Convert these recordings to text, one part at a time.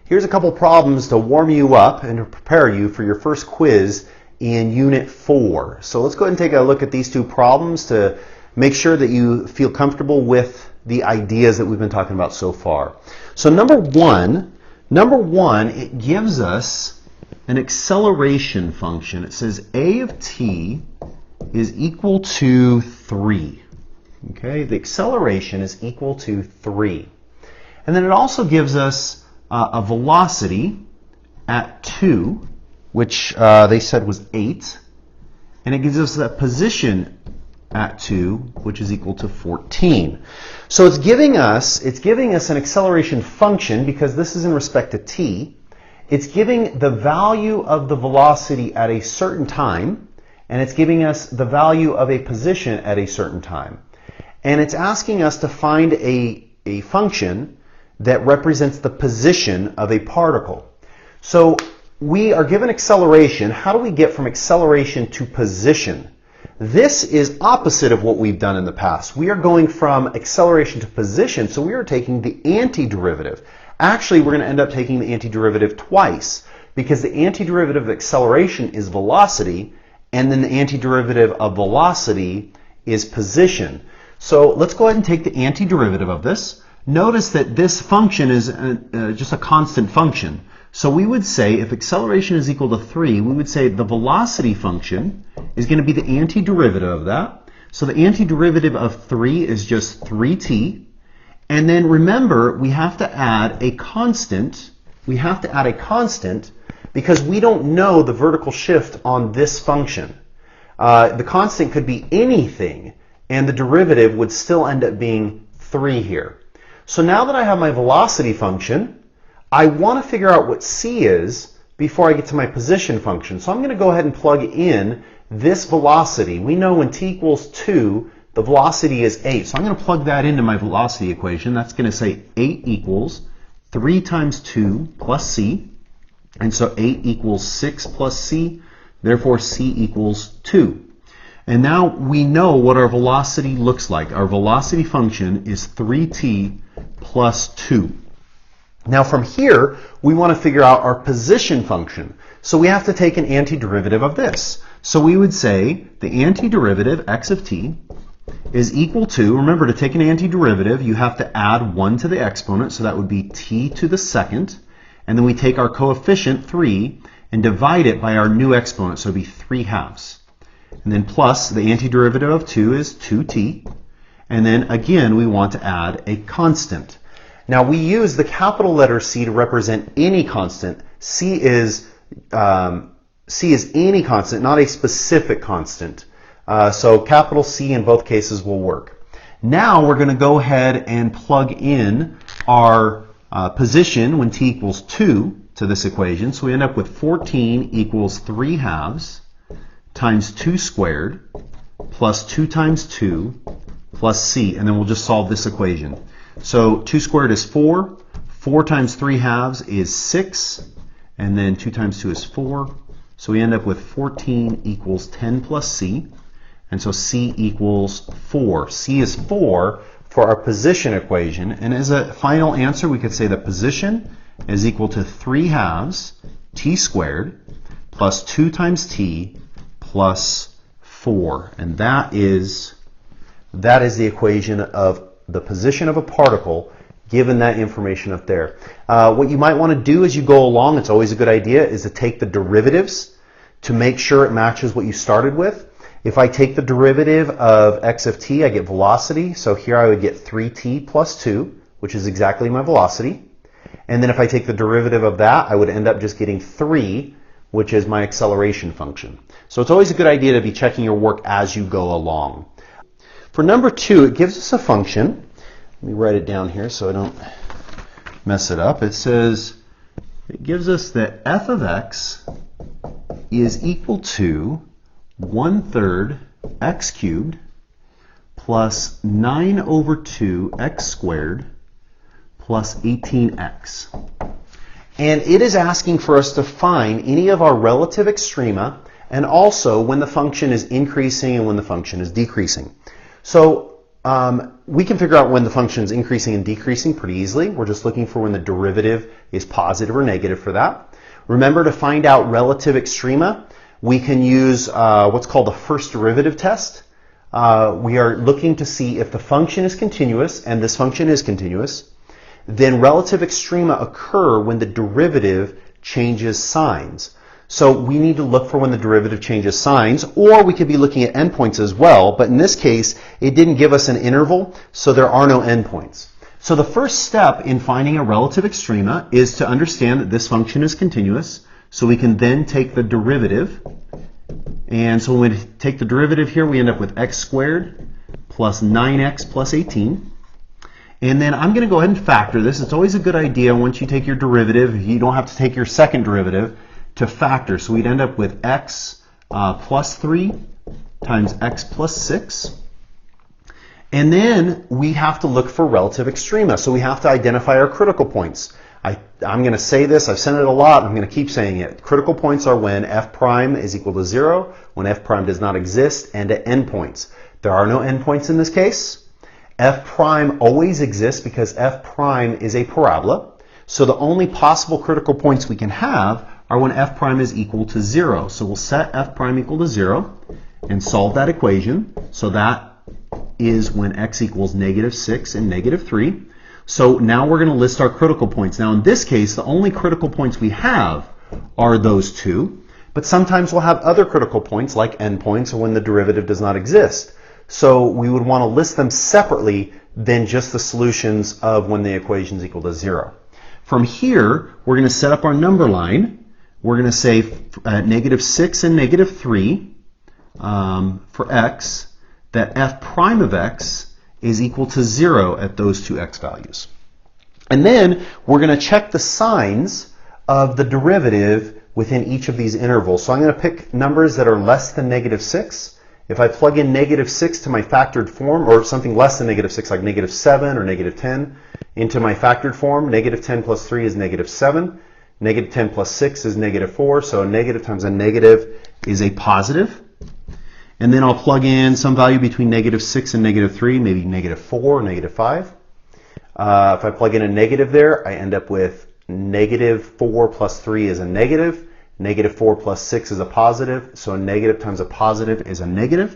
Here's a couple problems to warm you up and to prepare you for your first quiz in Unit 4. So let's go ahead and take a look at these two problems to make sure that you feel comfortable with the ideas that we've been talking about so far. So number one, it gives us an acceleration function. It says a of t is equal to 3. Okay, the acceleration is equal to 3. And then it also gives us a velocity at 2, which they said was 8. And it gives us a position at 2, which is equal to 14. So it's giving us an acceleration function because this is in respect to t. It's giving the value of the velocity at a certain time, and it's giving us the value of a position at a certain time. And it's asking us to find a function that represents the position of a particle. So we are given acceleration. How do we get from acceleration to position? This is opposite of what we've done in the past. We are going from acceleration to position, so we are taking the antiderivative. Actually, we're going to end up taking the antiderivative twice, because the antiderivative of acceleration is velocity, and then the antiderivative of velocity is position. So let's go ahead and take the antiderivative of this. Notice that this function is just a constant function. So we would say if acceleration is equal to 3, we would say the velocity function is going to be the antiderivative of that. So the antiderivative of 3 is just 3t. And then remember, we have to add a constant. We have to add a constant because we don't know the vertical shift on this function. The constant could be anything, and the derivative would still end up being 3 here. So now that I have my velocity function, I want to figure out what c is before I get to my position function. So I'm going to go ahead and plug in this velocity. We know when t equals 2, the velocity is 8. So I'm going to plug that into my velocity equation. That's going to say 8 equals 3 times 2 plus c. And so 8 equals 6 plus c. Therefore, c equals 2. And now we know what our velocity looks like. Our velocity function is 3t plus 2. Now from here, we want to figure out our position function. So we have to take an antiderivative of this. So we would say the antiderivative, x of t, is equal to, remember to take an antiderivative, you have to add 1 to the exponent, so that would be t to the second. And then we take our coefficient, 3, and divide it by our new exponent, so it would be 3 halves. And then plus the antiderivative of 2 is 2t. And then again, we want to add a constant. Now we use the capital letter C to represent any constant. C is any constant, not a specific constant. So capital C in both cases will work. Now we're going to go ahead and plug in our position when t equals 2 to this equation. So we end up with 14 equals 3 halves times 2 squared plus 2 times 2 plus c. And then we'll just solve this equation. So 2 squared is 4. 4 times 3 halves is 6. And then 2 times 2 is 4. So we end up with 14 equals 10 plus c. And so c equals 4. C is 4 for our position equation. And as a final answer, we could say that position is equal to 3 halves t squared plus 2 times t plus 4. And that is the equation of the position of a particle given that information up there. What you might want to do as you go along, it's always a good idea, is to take the derivatives to make sure it matches what you started with. If I take the derivative of x of t, I get velocity. So here I would get 3t plus 2, which is exactly my velocity. And then if I take the derivative of that, I would end up just getting 3, which is my acceleration function. So it's always a good idea to be checking your work as you go along. For number 2, it gives us a function. Let me write it down here so I don't mess it up. It says, it gives us that f of x is equal to 1/3 x cubed plus 9 over 2 x squared plus 18x. And it is asking for us to find any of our relative extrema and also when the function is increasing and when the function is decreasing. So we can figure out when the function is increasing and decreasing pretty easily. We're just looking for when the derivative is positive or negative for that. Remember, to find out relative extrema, we can use what's called a first derivative test. We are looking to see if the function is continuous, and this function is continuous, then relative extrema occur when the derivative changes signs. So we need to look for when the derivative changes signs, or we could be looking at endpoints as well, but in this case, it didn't give us an interval, so there are no endpoints. So the first step in finding a relative extrema is to understand that this function is continuous, so we can then take the derivative. And so when we take the derivative here, we end up with x squared plus 9x plus 18. And then I'm going to go ahead and factor this. It's always a good idea once you take your derivative, you don't have to take your second derivative, to factor. So we'd end up with x plus 3 times x plus 6. And then we have to look for relative extrema. So we have to identify our critical points. I'm going to say this, I've said it a lot, I'm going to keep saying it. Critical points are when f prime is equal to 0, when f prime does not exist, and at endpoints. There are no endpoints in this case. F prime always exists because f prime is a parabola. So the only possible critical points we can have are when f prime is equal to 0. So we'll set f prime equal to 0 and solve that equation. So that is when x equals -6 and -3. So now we're going to list our critical points. Now in this case, the only critical points we have are those two. But sometimes we'll have other critical points like endpoints or when the derivative does not exist. So we would want to list them separately than just the solutions of when the equation is equal to 0. From here, we're going to set up our number line. We're going to say -6 and -3 for x, that f prime of x is equal to 0 at those two x values. And then we're going to check the signs of the derivative within each of these intervals. So I'm going to pick numbers that are less than -6. If I plug in -6 to my factored form, or something less than -6, like -7 or -10, into my factored form, -10 plus 3 is -7. -10 plus 6 is -4, so a negative times a negative is a positive. And then I'll plug in some value between -6 and -3, maybe -4 or -5. If I plug in a negative there, I end up with -4 plus 3 is a negative. -4 plus 6 is a positive, so a negative times a positive is a negative.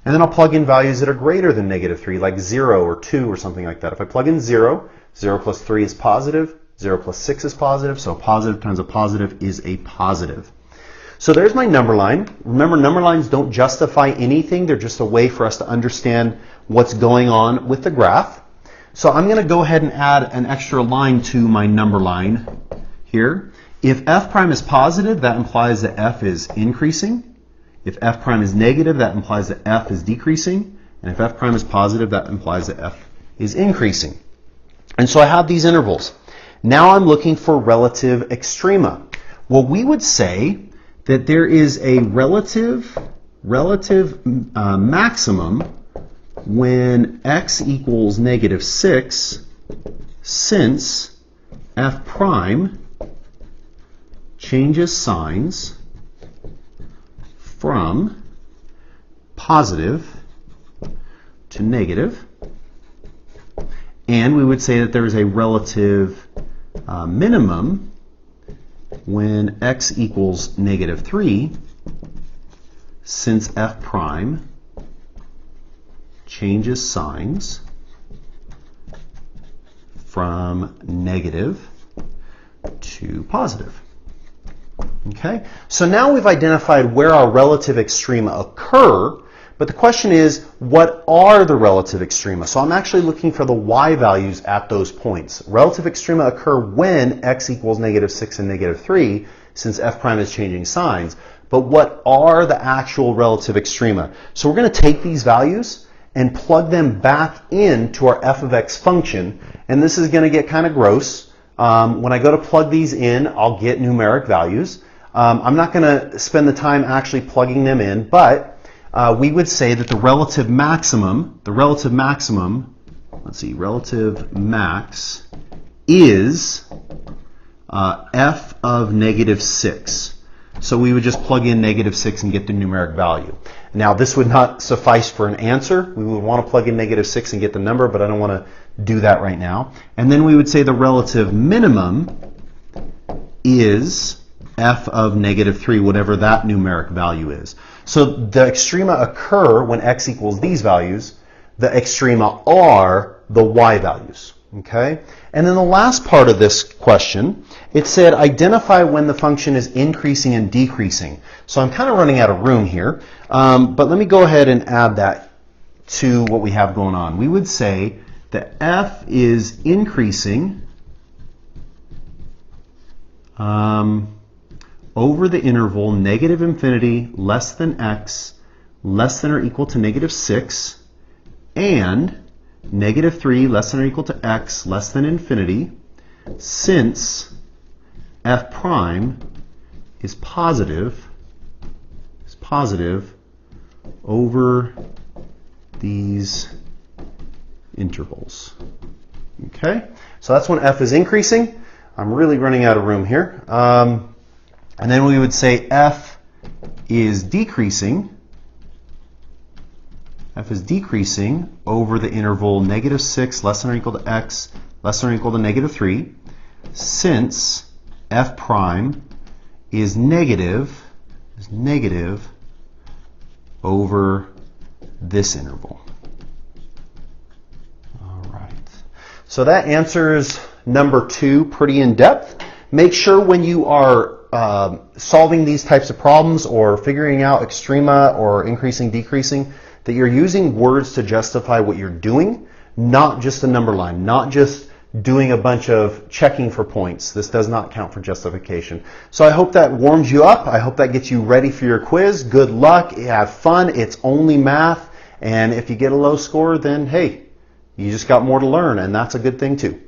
And then I'll plug in values that are greater than -3, like 0 or 2 or something like that. If I plug in 0, 0 plus 3 is positive, 0 plus 6 is positive, so a positive times a positive is a positive. So there's my number line. Remember, number lines don't justify anything. They're just a way for us to understand what's going on with the graph. So I'm going to go ahead and add an extra line to my number line here. If f prime is positive, that implies that f is increasing. If f prime is negative, that implies that f is decreasing. And if f prime is positive, that implies that f is increasing. And so I have these intervals. Now I'm looking for relative extrema. Well, we would say that there is a relative maximum when x equals -6, since f prime changes signs from positive to negative. And we would say that there is a relative minimum when x equals -3, since f prime changes signs from negative to positive. Okay, so now we've identified where our relative extrema occur, but the question is, what are the relative extrema? So I'm actually looking for the y values at those points. Relative extrema occur when x equals -6 and -3, since f prime is changing signs. But what are the actual relative extrema? So we're going to take these values and plug them back into our f of x function, and this is going to get kind of gross. When I go to plug these in, I'll get numeric values. I'm not going to spend the time actually plugging them in, but we would say that the relative maximum, let's see, relative max is f of -6. So we would just plug in -6 and get the numeric value. Now this would not suffice for an answer. We would want to plug in -6 and get the number, but I don't want to do that right now. And then we would say the relative minimum is f of -3, whatever that numeric value is. So the extrema occur when x equals these values. The extrema are the y values. Okay? And then the last part of this question, it said identify when the function is increasing and decreasing. So I'm kind of running out of room here, but let me go ahead and add that to what we have going on. We would say that f is increasing over the interval -∞ less than x less than or equal to -6 and -3 less than or equal to x less than infinity, since f prime is positive over these intervals. Okay, so that's when f is increasing. I'm really running out of room here. And then we would say f is decreasing. F is decreasing over the interval -6 less than or equal to x less than or equal to -3, since f prime is negative over this interval. All right. So that answers number 2 pretty in depth. Make sure when you are solving these types of problems or figuring out extrema or increasing, decreasing, that you're using words to justify what you're doing, not just a number line, not just doing a bunch of checking for points. This does not count for justification. So I hope that warms you up. I hope that gets you ready for your quiz. Good luck. Have fun. It's only math. And if you get a low score, then hey, you just got more to learn, and that's a good thing too.